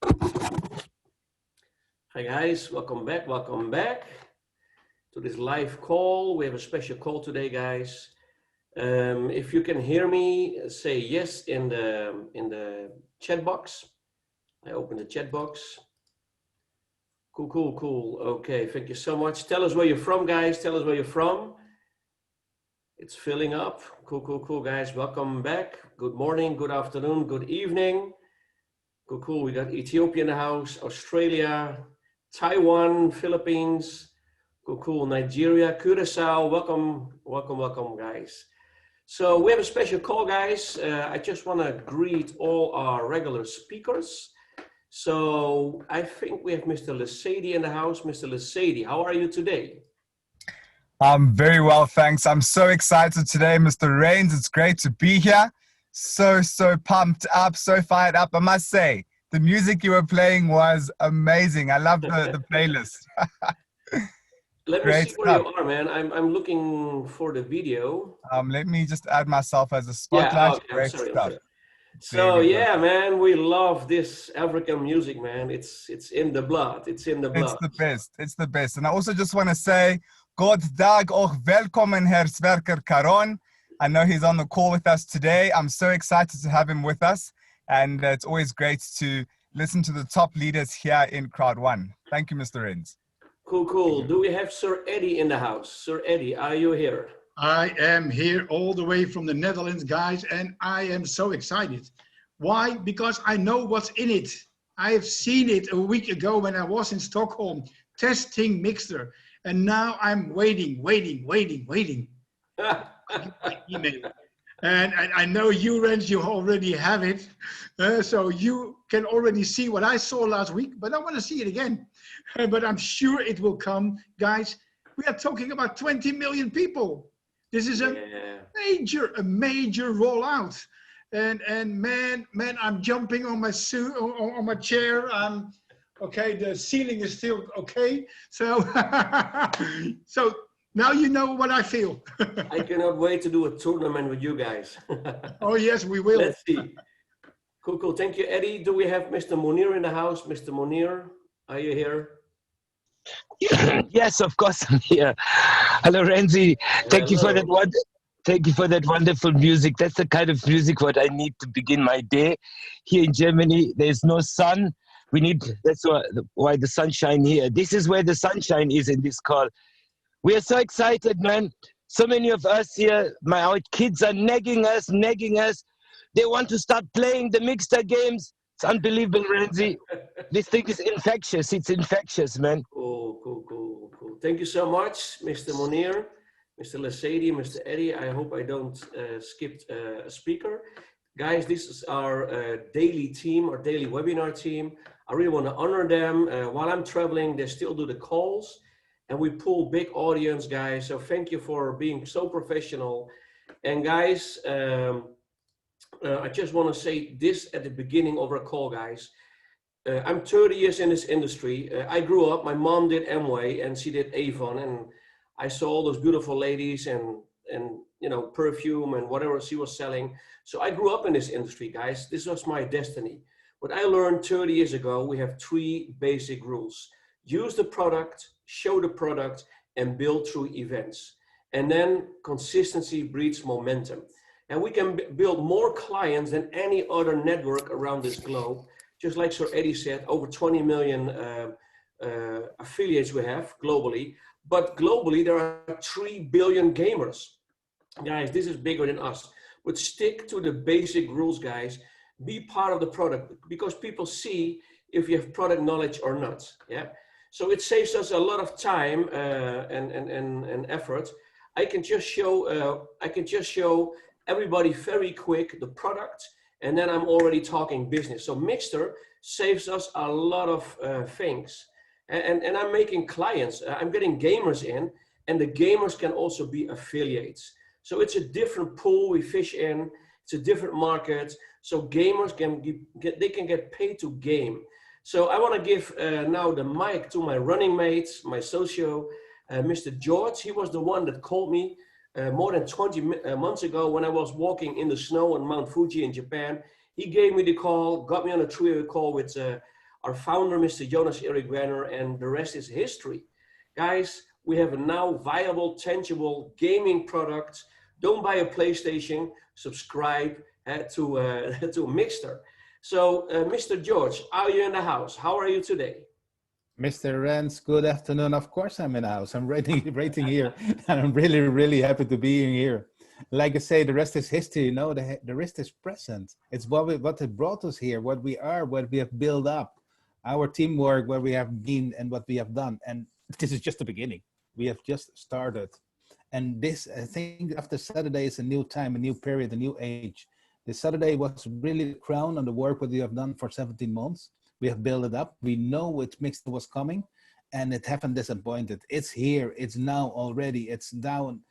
Hi guys, welcome back to this live call. We have a special call today, guys. If you can hear me, say yes in the chat box. I open the chat box. Cool. Okay, thank you so much. Tell us where you're from, guys. Tell us where you're from. It's filling up. Cool, guys. Welcome back. Good morning, good afternoon, good evening. Cool. We got Ethiopia in the house, Australia, Taiwan, Philippines. Cool. Nigeria, Curacao. Welcome, guys. So we have a special call, guys. I just want to greet all our regular speakers. So I think we have Mr. Lesady in the house. Mr. Lesady, how are you today? I'm very well, thanks. I'm so excited today, Mr. Rains. It's great to be here. So pumped up, so fired up. I must say, the music you were playing was amazing. I love the playlist. Let me see where you are, man. I'm looking for the video. Let me just add myself as a spotlight. Yeah, okay, I'm sorry. So yeah, man, we love this African music, man. It's in the blood. It's in the blood. It's the best. And I also just want to say, God dag och welcome, Herr Sverker Caron. I know he's on the call with us today. I'm so excited to have him with us. And it's always great to listen to the top leaders here in Crowd1. Thank you, Mr. Rains. Cool. Do we have Sir Eddie in the house? Sir Eddie, are you here? I am here all the way from the Netherlands, guys, and I am so excited. Why? Because I know what's in it. I have seen it a week ago when I was in Stockholm testing Miggster, and now I'm waiting. Email. And I know you, Rens, you already have it. So you can already see what I saw last week, but I want to see it again. But I'm sure it will come. Guys, we are talking about 20 million people. This is a major rollout. And man, I'm jumping on my on my chair. Okay, the ceiling is still okay. So, so now you know what I feel. I cannot wait to do a tournament with you guys. Oh, yes, we will. Let's see. Cool. Thank you, Eddie. Do we have Mr. Munir in the house? Mr. Munir, are you here? Yes, of course I'm here. Hello, Renzi. Thank you for that one. Thank you for that wonderful music. That's the kind of music what I need to begin my day. Here in Germany, there's no sun. That's why the sunshine here. This is where the sunshine is in this call. We are so excited, man. So many of us here, our kids are nagging us. They want to start playing the Miggster games. It's unbelievable, Renzi. This thing is infectious. It's infectious, man. Cool. Thank you so much, Mr. Munir, Mr. Lesady, Mr. Eddie. I hope I don't skip a speaker. Guys, this is our daily team, our daily webinar team. I really want to honor them. While I'm traveling, they still do the calls. And we pull big audience, guys. So thank you for being so professional. And guys, I just want to say this at the beginning of our call, guys. I'm 30 years in this industry. I grew up, my mom did Amway and she did Avon, and I saw all those beautiful ladies and you know, perfume and whatever she was selling. So I grew up in this industry, guys. This was my destiny. What I learned 30 years ago, we have 3 basic rules. Use the product, show the product, and build through events. And then consistency breeds momentum. And we can build more clients than any other network around this globe. Just like Sir Eddie said, over 20 million affiliates we have globally. But globally, there are 3 billion gamers. Guys, this is bigger than us. But stick to the basic rules, guys. Be part of the product, because people see if you have product knowledge or not. Yeah. So it saves us a lot of time and effort. I can just show everybody very quick the product, and then I'm already talking business. So Miggster saves us a lot of things. And I'm making clients, I'm getting gamers in, and the gamers can also be affiliates. So it's a different pool we fish in, it's a different market. So gamers can get paid to game. So I want to give now the mic to my running mates, my socio, Mr. George. He was the one that called me more than 20 months ago when I was walking in the snow on Mount Fuji in Japan. He gave me the call, got me on a 3-hour call with our founder, Mr. Jonas Erik Werner, and the rest is history. Guys, we have a now viable, tangible gaming product. Don't buy a PlayStation, subscribe to Miggster. So, Mr. George, are you in the house? How are you today? Mr. Rens, good afternoon. Of course I'm in the house. I'm rating here, and I'm really, really happy to be here. Like I say, the rest is history, you know, the rest is present. It's what has brought us here, what we are, what we have built up, our teamwork, where we have been and what we have done. And this is just the beginning. We have just started. And this, I think after Saturday is a new time, a new period, a new age. The Saturday was really the crown on the work what we have done for 17 months. We have built it up. We know which Miggster was coming, and it haven't disappointed. It's here. It's now already. It's down,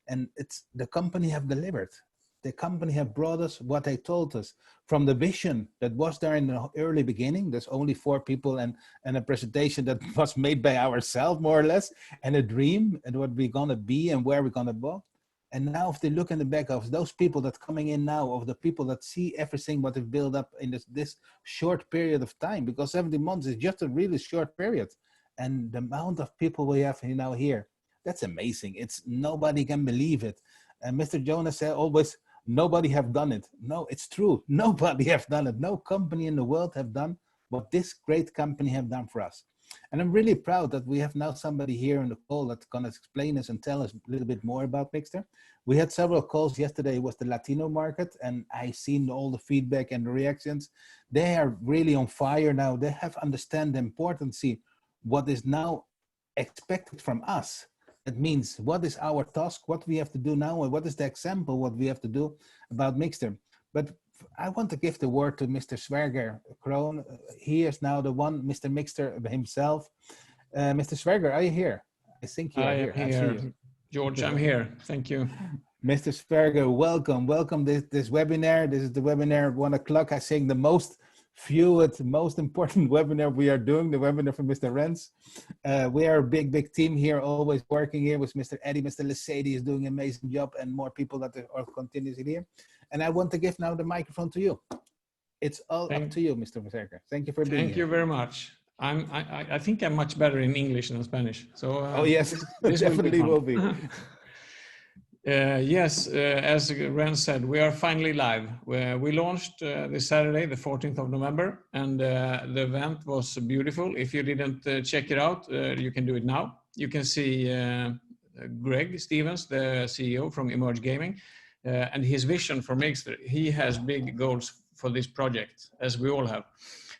and it's the company have delivered. The company have brought us what they told us from the vision that was there in the early beginning. There's only 4 people and a presentation that was made by ourselves, more or less, and a dream and what we're gonna be and where we're gonna go. And now if they look in the back of those people that coming in now, of the people that see everything what they've built up in this short period of time, because 17 months is just a really short period. And the amount of people we have now here, that's amazing. It's nobody can believe it. And Mr. Jonas said always, nobody have done it. No, it's true. Nobody have done it. No company in the world have done what this great company have done for us. And I'm really proud that we have now somebody here on the call that's going to explain us and tell us a little bit more about Miggster. We had several calls yesterday with the Latino market, and I've seen all the feedback and the reactions. They are really on fire now. They have understand the importance, what is now expected from us. That means what is our task, what we have to do now, and what is the example, what we have to do about Miggster. But I want to give the word to Mr. Sverker Caron. He is now the one, Mr. Miggster himself. Mr. Sverker, are you here? I think you are here. I see you. George, I'm here. Thank you. Mr. Sverker, welcome. Welcome this webinar. This is the webinar at 1 o'clock. I think the most viewed, most important webinar we are doing, the webinar from Mr. Rens. We are a big team here, always working here with Mr. Eddie. Mr. Lesedi is doing an amazing job, and more people that are continuously here. And I want to give now the microphone to you. It's all up to you, Mr. Sverker. Thank you for being here. Thank you very much. I think I'm much better in English than Spanish. So oh yes, this definitely will be. Yes, as Ren said, we are finally live. We launched this Saturday, the 14th of November, and the event was beautiful. If you didn't check it out, you can do it now. You can see Greg Stevens, the CEO from Mister Gaming, and his vision for Miggster. He has big goals for this project, as we all have.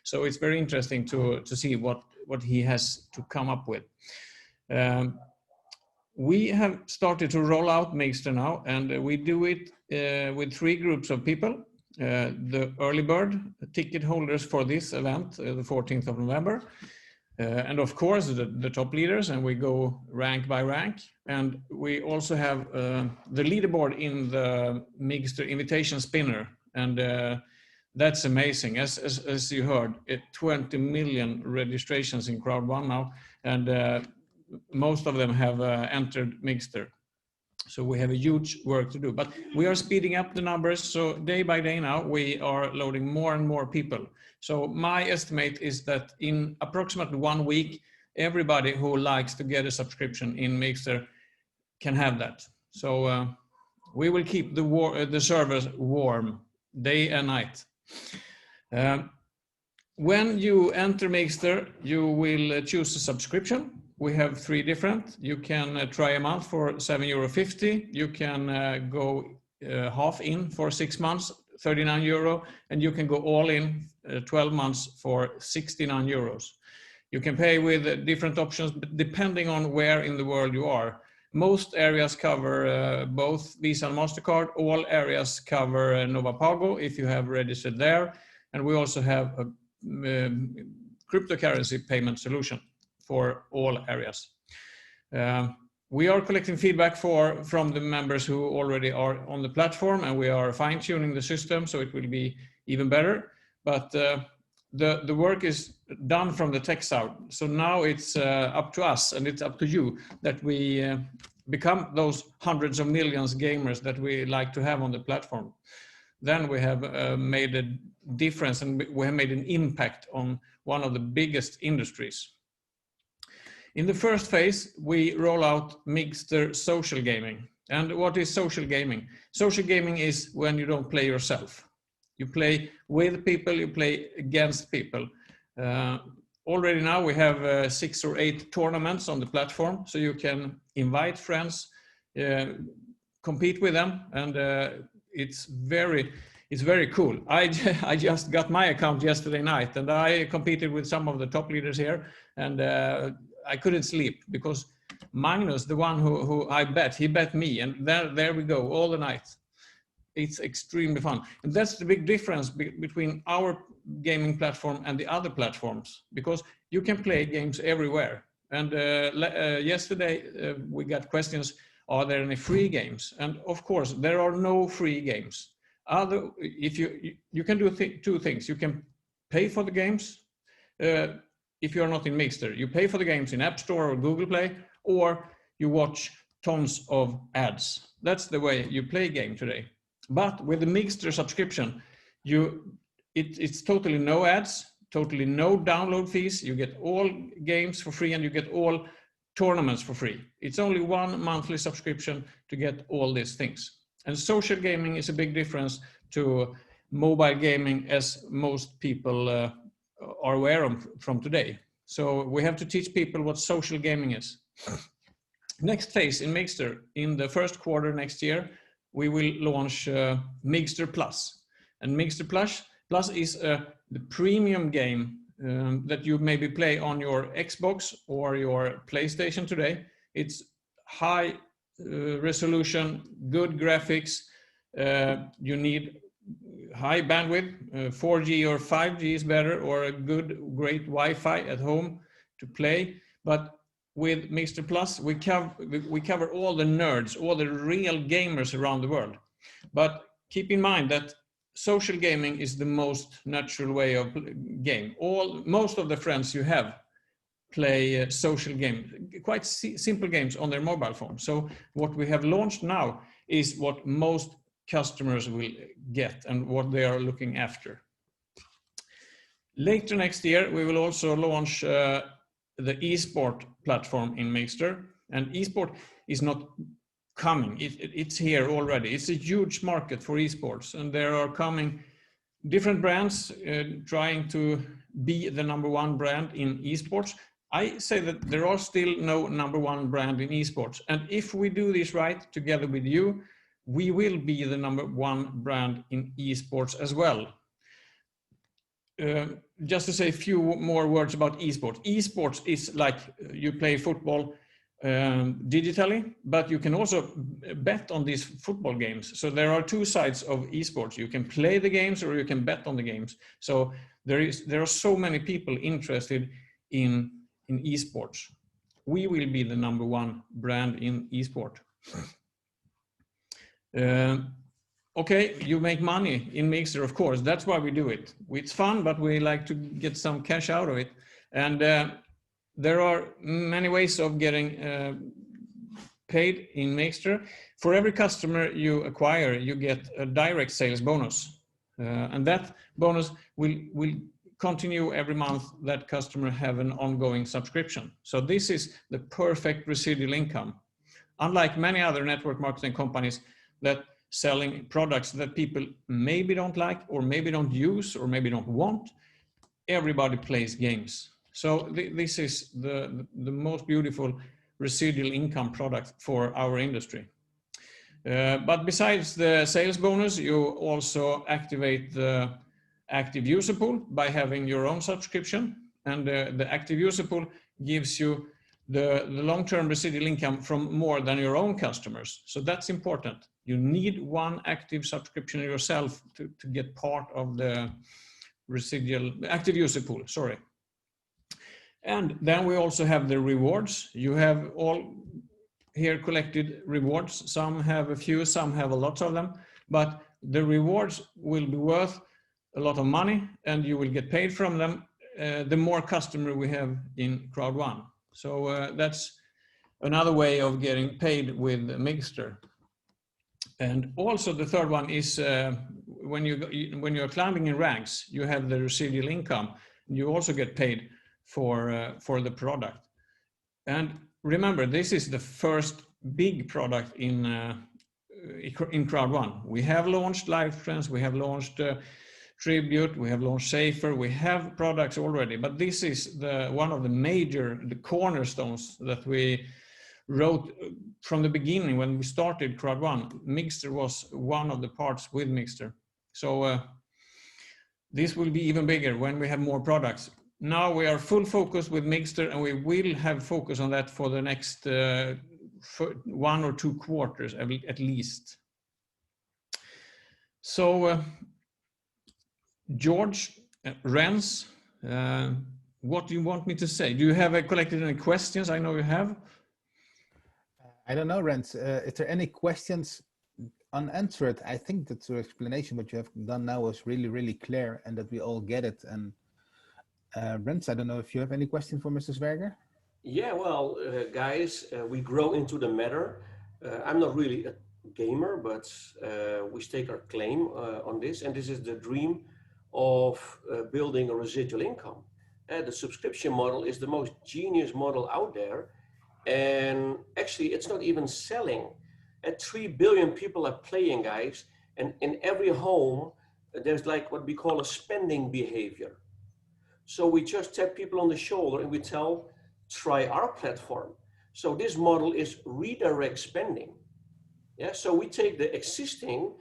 So it's very interesting to see what he has to come up with. We have started to roll out Miggster now, and we do it with 3 groups of people. The early bird ticket holders for this event, the 14th of November. And of course, the top leaders, and we go rank by rank. And we also have the leaderboard in the Miggster invitation spinner. And that's amazing. As you heard, 20 million registrations in Crowd1 now. And most of them have entered Miggster. So we have a huge work to do, but we are speeding up the numbers. So day by day now, we are loading more and more people. So my estimate is that in approximately 1 week, everybody who likes to get a subscription in Miggster can have that. So we will keep the servers warm day and night. When you enter Miggster, you will choose a subscription. We have 3 different. You can try a month for €7.50. You can go half in for 6 months, €39, and you can go all in 12 months for €69. You can pay with different options, but depending on where in the world you are. Most areas cover both Visa and MasterCard. All areas cover Nova Pago if you have registered there. And we also have a cryptocurrency payment solution for all areas. We are collecting feedback from the members who already are on the platform, and we are fine-tuning the system so it will be even better. But the work is done from the tech side. So now it's up to us, and it's up to you, that we become those hundreds of millions gamers that we like to have on the platform. then we have made a difference and we have made an impact on one of the biggest industries. In the first phase, we roll out Miggster Social Gaming. And what is social gaming? Social gaming is when you don't play yourself. You play with people, you play against people. Already now we have 6 or 8 tournaments on the platform, so you can invite friends, compete with them, and it's very cool. I just got my account yesterday night, and I competed with some of the top leaders here, and I couldn't sleep because Magnus, the one who I bet, he bet me, and there we go all the night. It's extremely fun, and that's the big difference between our gaming platform and the other platforms, because you can play games everywhere. And yesterday we got questions: are there any free games? And of course, there are no free games. If you can do 2 things. You can pay for the games. If you are not in Miggster, you pay for the games in App Store or Google Play, or you watch tons of ads. That's the way you play game today. But with the Miggster subscription, it's totally no ads, totally no download fees. You get all games for free and you get all tournaments for free. It's only 1 monthly subscription to get all these things. And social gaming is a big difference to mobile gaming, as most people are aware of from today. So we have to teach people what social gaming is. Next phase in Miggster, in the first quarter next year, we will launch Miggster Plus. And Miggster Plus is the premium game that you maybe play on your Xbox or your PlayStation today. It's high resolution, good graphics. You need high bandwidth, 4G or 5G is better, or a great Wi-Fi at home to play. But with Miggster Plus, we cover all the nerds, all the real gamers around the world. But keep in mind that social gaming is the most natural way of game. Most of the friends you have play social games, quite simple games on their mobile phone. So what we have launched now is what most customers will get and what they are looking after. Later next year, we will also launch the esport platform in Miggster. And esport is not coming, it's here already. It's a huge market for esports, and there are coming different brands trying to be the #1 brand in esports. I say that there are still no #1 brand in esports, and if we do this right together with you, we will be the #1 brand in esports as well. Just to say a few more words about esports. Esports is like you play football digitally, but you can also bet on these football games. So there are 2 sides of esports. You can play the games or you can bet on the games. So there are so many people interested in esports. We will be the #1 brand in esport. Okay, you make money in Miggster, of course. That's why we do it. It's fun, but we like to get some cash out of it. And there are many ways of getting paid in Miggster. For every customer you acquire, you get a direct sales bonus. And that bonus will continue every month that customer have an ongoing subscription. So this is the perfect residual income. Unlike many other network marketing companies that selling products that people maybe don't like or maybe don't use or maybe don't want, everybody plays games. So this is the most beautiful residual income product for our industry. But besides the sales bonus, you also activate the active user pool by having your own subscription. And the active user pool gives you the long-term residual income from more than your own customers. So that's important. You need 1 active subscription yourself to get part of the active user pool, sorry. And then we also have the rewards. You have all here collected rewards. Some have a few, some have a lot of them, but the rewards will be worth a lot of money and you will get paid from them the more customer we have in Crowd1. So that's another way of getting paid with Miggster. And also the third one is when you're climbing in ranks, you have the residual income. You also get paid for the product. And remember, this is the first big product in Crowd1. We have launched Live Trends, we have launched Tribute, we have launched Safer, we have products already, but this is one of the cornerstones that we wrote from the beginning when we started Crowd1. Miggster was one of the parts with Miggster. So this will be even bigger when we have more products. Now we are full focus with Miggster, and we will have focus on that for the next 1 or 2 quarters at least. So George, Renz, what do you want me to say? Do you have collected any questions? I know you have. I don't know, Renz. Is there any questions unanswered? I think that your explanation, what you have done now, was really, really clear, and that we all get it. And Renz, I don't know if you have any question for Mr. Sverker? Yeah, well, guys, we grow into the matter. I'm not really a gamer, but we stake our claim on this, and this is the dream of building a residual income. The subscription model is the most genius model out there, and actually it's not even selling. 3 billion people are playing, guys, and in every home there's like what we call a spending behavior. So we just tap people on the shoulder and we tell, try our platform. So this model is redirect spending. Yeah, so we take the existing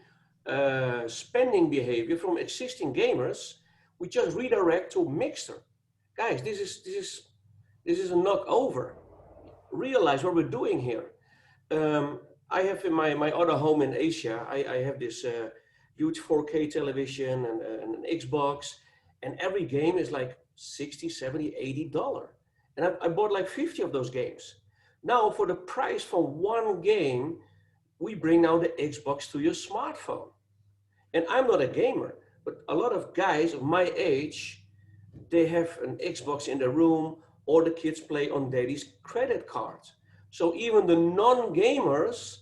spending behavior from existing gamers, we just redirect to Miggster. Guys, this is a knockover. Realize what we're doing here. I have in my other home in Asia, I have this huge 4K television and an Xbox, and every game is like $60, $70, $80. And I bought like 50 of those games. Now for the price for one game, we bring now the Xbox to your smartphone. And I'm not a gamer, but a lot of guys of my age, they have an Xbox in their room, or the kids play on daddy's credit card. So even the non-gamers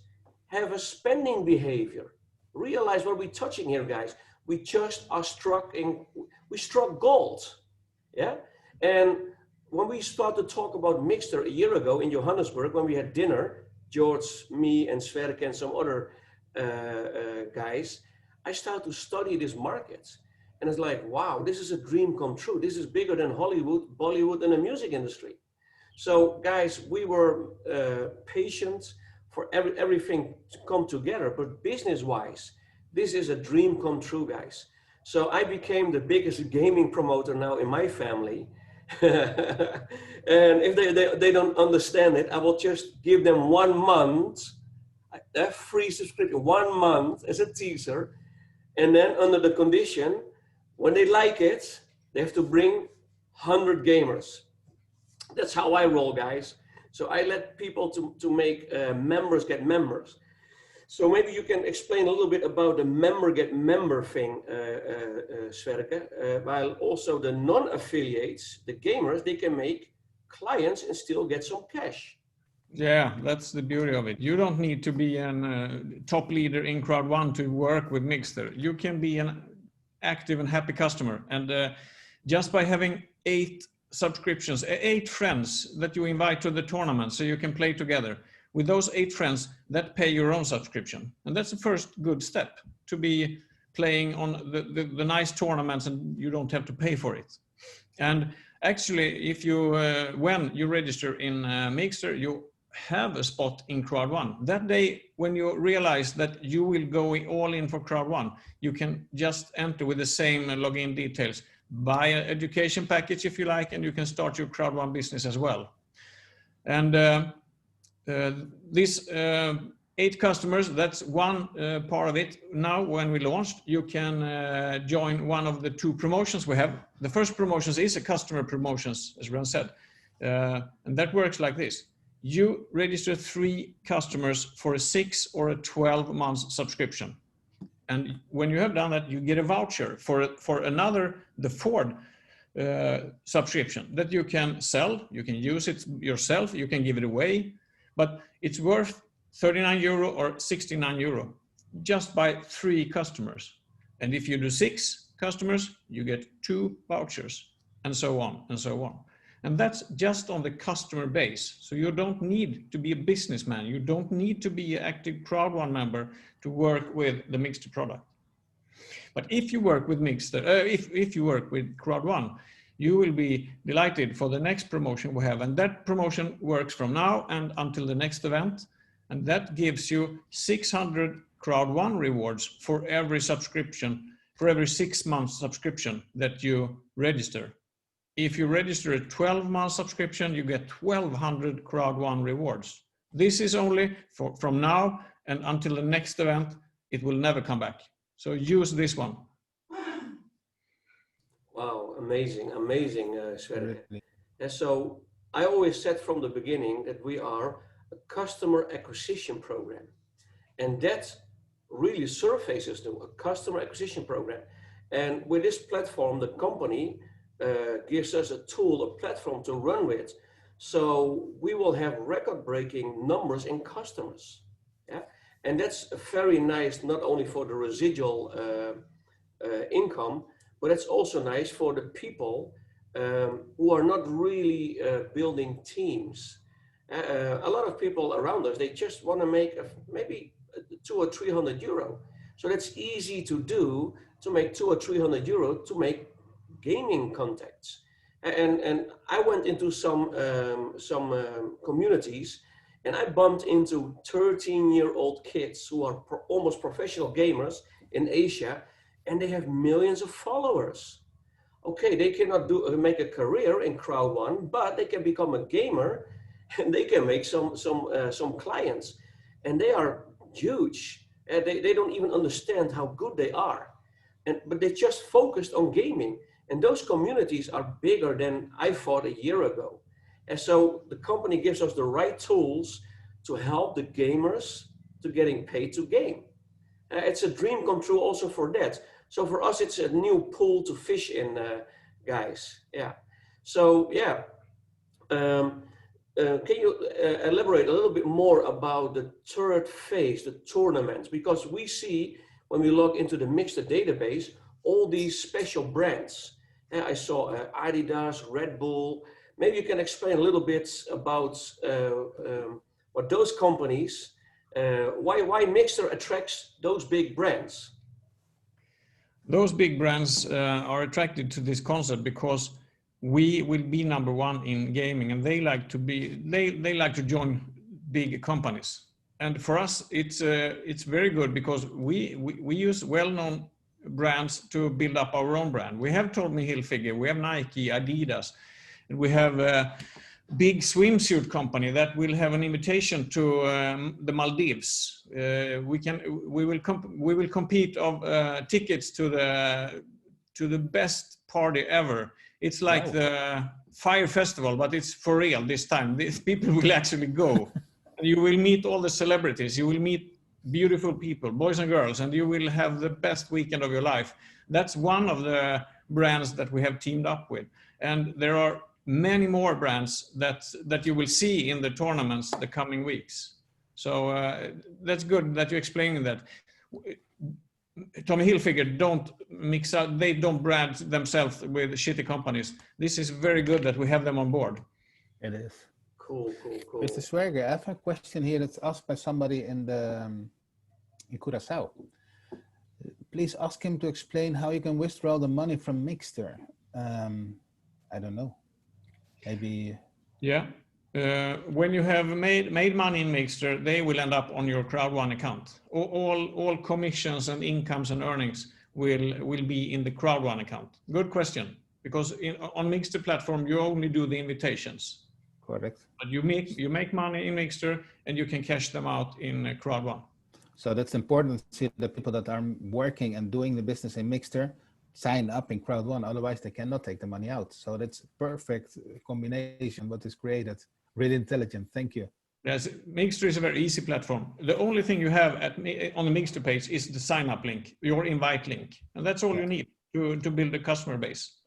have a spending behavior. Realize what we're touching here, guys. We just are struck gold, yeah? And when we started to talk about Miggster a year ago in Johannesburg, when we had dinner, George, me, and Sverker, and some other guys, I started to study this market. And it's like, wow, this is a dream come true. This is bigger than Hollywood, Bollywood, and the music industry. So guys, we were patient for everything to come together, but business-wise, this is a dream come true, guys. So I became the biggest gaming promoter now in my family. And if they don't understand it, I will just give them 1 month, a free subscription, 1 month as a teaser. And then under the condition, when they like it, they have to bring 100 gamers. That's how I roll, guys. So I let people to make members get members. So maybe you can explain a little bit about the member get member thing, Sverker, while also the non-affiliates, the gamers, they can make clients and still get some cash. Yeah, that's the beauty of it. You don't need to be a top leader in Crowd1 to work with Miggster. You can be an active and happy customer. And just by having 8 subscriptions, 8 friends that you invite to the tournament so you can play together, with those 8 friends that pay your own subscription. And that's the first good step, to be playing on the nice tournaments and you don't have to pay for it. And actually, if you when you register in Miggster, you have a spot in Crowd1. That day, when you realize that you will go all in for Crowd1, you can just enter with the same login details, buy an education package if you like, and you can start your Crowd1 business as well. And these 8 customers, that's one part of it. Now, when we launched, you can join one of the 2 promotions we have. The first promotions is a customer promotions, as Ron said. And that works like this. You register 3 customers for a 6 or a 12 months subscription. And when you have done that, you get a voucher for another, the Ford subscription that you can sell. You can use it yourself. You can give it away. But it's worth €39 or €69 just by 3 customers. And if you do 6 customers, you get 2 vouchers, and so on and so on. And that's just on the customer base. So you don't need to be a businessman. You don't need to be an active Crowd1 member to work with the Miggster product. But if you work with Miggster, if you work with Crowd1, you will be delighted for the next promotion we have. And that promotion works from now and until the next event. And that gives you 600 Crowd1 rewards for every subscription, for every 6-month subscription that you register. If you register a 12-month subscription, you get 1,200 Crowd1 rewards. This is only from now and until the next event. It will never come back. So use this one. Wow, amazing, Sverker. And so I always said from the beginning that we are a customer acquisition program. And that really surfaces to a customer acquisition program. And with this platform, the company gives us a tool, a platform to run with. So we will have record-breaking numbers in customers. Yeah? And that's very nice, not only for the residual income, but it's also nice for the people who are not really building teams. A lot of people around us, they just want to make maybe 200 or 300 euro. So that's easy to do, to make 200 or 300 euro to make gaming contacts. And I went into some communities, and I bumped into 13-year-old kids who are almost professional gamers in Asia, and they have millions of followers. Okay, they cannot make a career in Crowd1, but they can become a gamer, and they can make some clients, and they are huge. They don't even understand how good they are, but they just focused on gaming. And those communities are bigger than I thought a year ago. And so the company gives us the right tools to help the gamers to getting paid to game. It's a dream come true also for that. So for us, it's a new pool to fish in, guys. Yeah. So yeah, can you elaborate a little bit more about the third phase, the tournaments? Because we see when we log into the Miggster database, all these special brands. I saw Adidas, Red Bull. Maybe you can explain a little bit about what those companies, why Miggster attracts those big brands. Those big brands are attracted to this concept because we will be #1 in gaming, and they like to join big companies. And for us, it's very good because we use well-known brands to build up our own brand. We have Tommy Hilfiger, we have Nike, Adidas, and we have a big swimsuit company that will have an invitation to the Maldives. We will compete of tickets to the best party ever. It's like the Fire Festival, but it's for real this time. These people will actually go. And you will meet all the celebrities. You will meet beautiful people, boys and girls, and you will have the best weekend of your life. That's one of the brands that we have teamed up with. And there are many more brands that you will see in the tournaments the coming weeks. So that's good that you're explaining that. Tommy Hilfiger don't mix out, they don't brand themselves with shitty companies. This is very good that we have them on board. It is. Cool. Mr. Sverker, I have a question here that's asked by somebody in Curaçao. Please ask him to explain how you can withdraw the money from Miggster. I don't know. Maybe. Yeah. When you have made money in Miggster, they will end up on your Crowd1 account. All commissions and incomes and earnings will be in the Crowd1 account. Good question. Because on Miggster platform, you only do the invitations. Correct. But you make money in Miggster and you can cash them out in Crowd1. So that's important to see the people that are working and doing the business in Miggster sign up in Crowd1. Otherwise, they cannot take the money out. So that's a perfect combination what is created. Really intelligent. Thank you. Yes, Miggster is a very easy platform. The only thing you have on the Miggster page is the sign up link, your invite link. And that's all you need to build a customer base.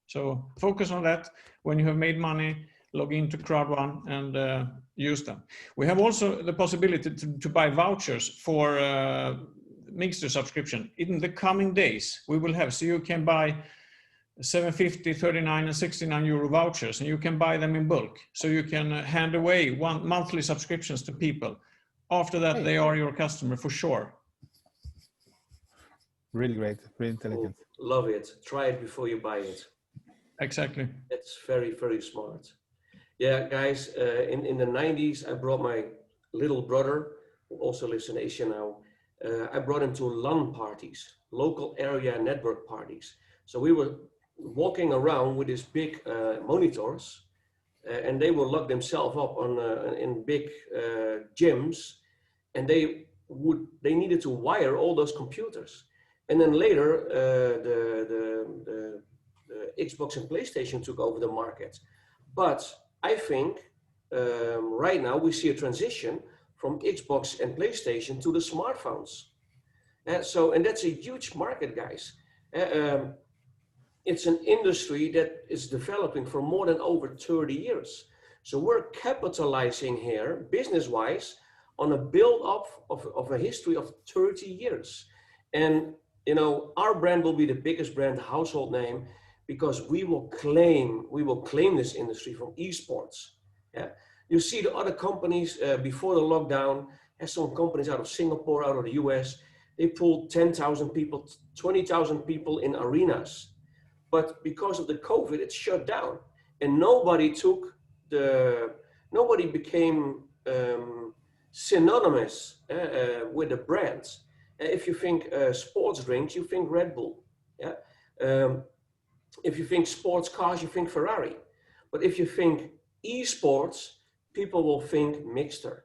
So focus on that. When you have made money, log into Crowd1 and use them. We have also the possibility to buy vouchers for Miggster subscription in the coming days. We will have, so you can buy 750, 39 and 69 euro vouchers, and you can buy them in bulk. So you can hand away monthly subscriptions to people. After that, they are your customer for sure. Really great, really intelligent. Cool. Love it. Try it before you buy it. Exactly. That's very, very smart. Yeah, guys, in the 90s, I brought my little brother, who also lives in Asia now. I brought him to LAN parties, local area network parties. So we were walking around with these big monitors, and they will lock themselves up on in big gyms, and they needed to wire all those computers. And then later, the Xbox and PlayStation took over the market. But I think right now we see a transition from Xbox and PlayStation to the smartphones. And that's a huge market, guys. It's an industry that is developing for more than over 30 years. So we're capitalizing here, business-wise, on a build-up of a history of 30 years. And you know, our brand will be the biggest brand, household name, because we will claim this industry from esports. Yeah, you see the other companies before the lockdown. There's some companies out of Singapore, out of the US. They pulled 10,000 people, 20,000 people in arenas, but because of the COVID, it's shut down, and nobody became synonymous with the brands. If you think sports drinks, you think Red Bull. Yeah. If you think sports cars, you think Ferrari. But if you think esports, people will think Miggster.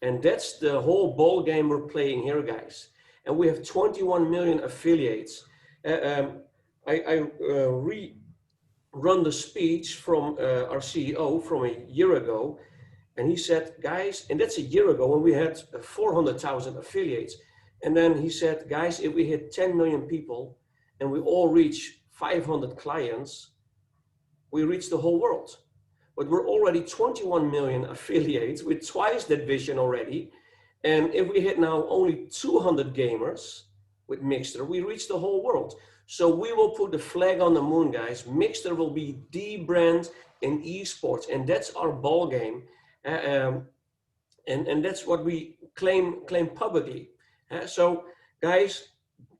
And that's the whole ball game we're playing here, guys. And we have 21 million affiliates. I rerun the speech from our CEO from a year ago. And he said, guys, and that's a year ago when we had 400,000 affiliates. And then he said, guys, if we hit 10 million people and we all reach 500 clients, we reach the whole world. But we're already 21 million affiliates with twice that vision already. And if we hit now only 200 gamers with Miggster, we reach the whole world. So we will put the flag on the moon, guys. Miggster will be the brand in esports, and that's our ball game. And that's what we claim publicly. So guys,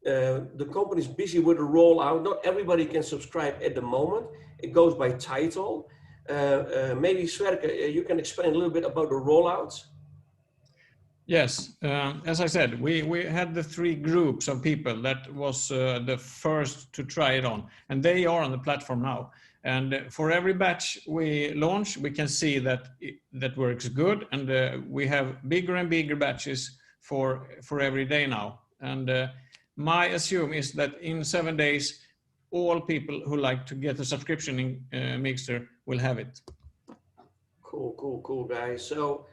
the company's busy with the rollout. Not everybody can subscribe at the moment. It goes by title. Maybe Sverker, you can explain a little bit about the rollouts. Yes, as I said, we had the 3 groups of people that was the first to try it on, and they are on the platform now. And for every batch we launch, we can see that that works good, and we have bigger and bigger batches for every day now. And my assume is that in 7 days, all people who like to get a subscription in Miggster will have it. Cool, guys. So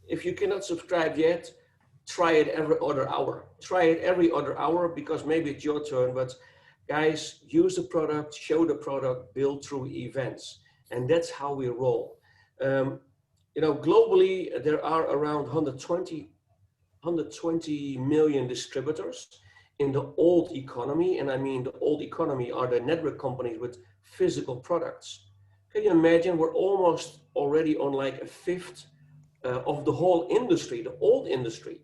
if you cannot subscribe yet, try it every other hour. Try it every other hour, because maybe it's your turn, but guys, use the product, show the product, build through events. And that's how we roll. You know, globally, there are around 120 million distributors in the old economy. And I mean, the old economy are the network companies with physical products. Can you imagine? We're almost already on like a fifth of the whole industry, the old industry.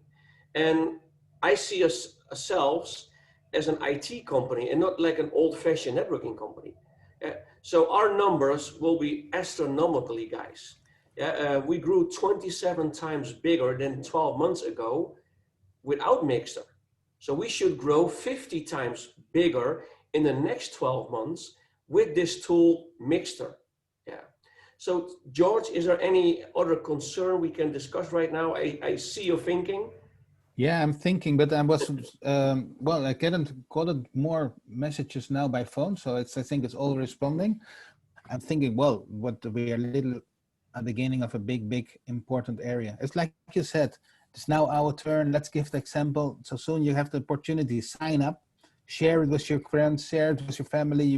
And I see ourselves as an IT company and not like an old-fashioned networking company. So our numbers will be astronomically, guys. We grew 27 times bigger than 12 months ago without Miggster. So we should grow 50 times bigger in the next 12 months with this tool, Miggster. Yeah. So George, is there any other concern we can discuss right now? I see you thinking. Yeah, I'm thinking, but I was, well, I got more messages now by phone, so I think it's all responding. I'm thinking, well, what we are little at the beginning of a big, important area. It's like you said, it's now our turn. Let's give the example. So soon you have the opportunity, sign up, share it with your friends, share it with your family,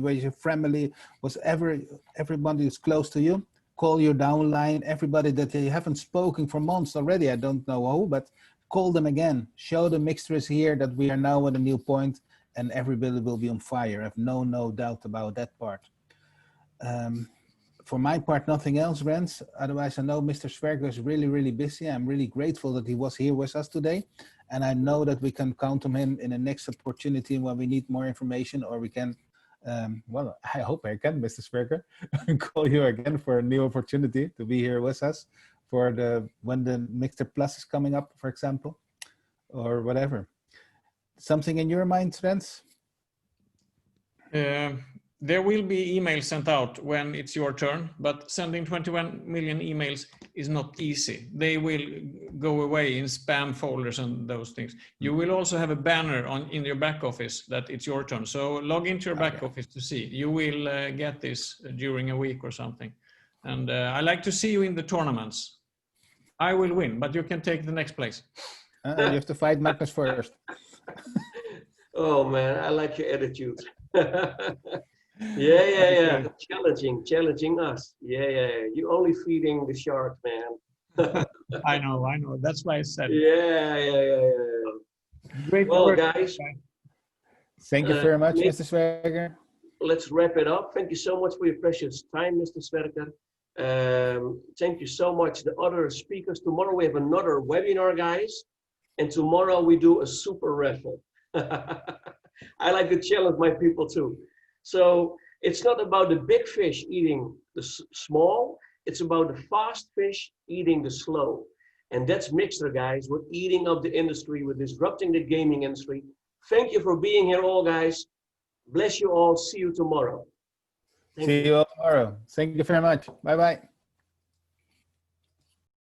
with everybody who's close to you. Call your downline, everybody that you haven't spoken for months already. I don't know who, but call them again. Show the Miggster is here, that we are now at a new point, and everybody will be on fire. I have no doubt about that part. For my part, nothing else, Rens. Otherwise, I know Mr. Sverker is really busy. I'm really grateful that he was here with us today. And I know that we can count on him in the next opportunity when we need more information, or we can, well, I hope I can, Mr. Sverker, call you again for a new opportunity to be here with us for when the Miggster Plus is coming up, for example, or whatever. Something in your mind, Rens? There will be emails sent out when it's your turn, but sending 21 million emails is not easy. They will go away in spam folders and those things. You will also have a banner in your back office that it's your turn. So log into your back office to see. You will get this during a week or something. And I like to see you in the tournaments. I will win, but you can take the next place. You have to fight Magnus first. Oh man, I like your attitude. Yeah. Challenging us. Yeah. You only feeding the shark, man. I know. That's why I said. Yeah. Great well, work, guys. Thank you very much, Mr. Sverker. Let's wrap it up. Thank you so much for your precious time, Mr. Sverker. Thank you so much. The other speakers. Tomorrow we have another webinar, guys. And tomorrow we do a super raffle. I like to challenge my people too. So it's not about the big fish eating the small, it's about the fast fish eating the slow. And that's Miggster, guys. We're eating up the industry, we're disrupting the gaming industry. Thank you for being here all, guys. Bless you all. See you tomorrow. See you all tomorrow. Thank you very much. Bye-bye.